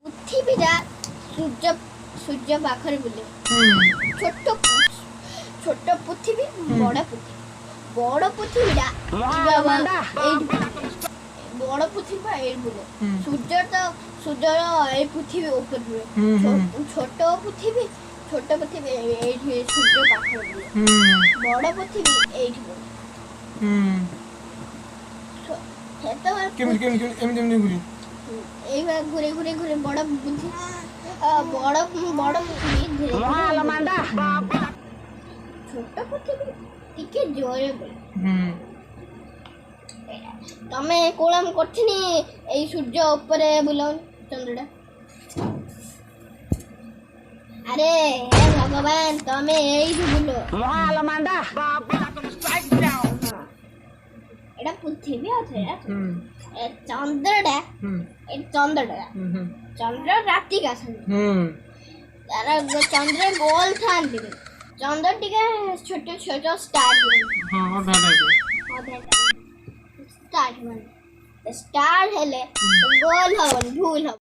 ପୃଥିବୀଟା ସୂର୍ଯ୍ୟ ପାଖରେ ବୁଲେ। ଛୋଟ ପୃଥିବୀ ବଡ଼ ପୃଥିବୀଟା ବଡ଼ ପୃଥିବୀ ଏଇଠି ବୁଲେ। ସୂର୍ଯ୍ୟର ଏଇ ପୃଥିବୀ ଉପରେ ବୁଲେ। ଛୋଟ ପୃଥିବୀ ଏଇଠି ସୂର୍ଯ୍ୟ ପାଖରେ ବୁଲେ। ବଡ଼ ପୃଥିବୀ ଏଇଠି ବୁଲେ। এইভাবে ঘুরে বড় পৃথিবী ধীরে ছোট পৃথিবী ଟିକେ জোরে বলে। ତମେ କୋଳମ କରିଥିନି ଏଇ ସୂର୍ଯ୍ୟ ଉପରେ ବୁଲାଉନି ଚନ୍ଦ୍ରଟା। ଆରେ ହେ ଭଗବାନ ତମେ ଏଇଠି ବୁଲ। এটা পৃথিবী আছে চন্দ্রটা চন্দ্র রাতি আସନ୍ତି। ତାର ଚନ୍ଦ୍ର ଗୋଲ ଥାନ୍ତି। ଚନ୍ଦ୍ର ଟିକେ ଛୋଟ ଷ୍ଟାର ଷ୍ଟାର ହେଲେ ଗୋଲ ହବନି ଭୁଲ ହବ।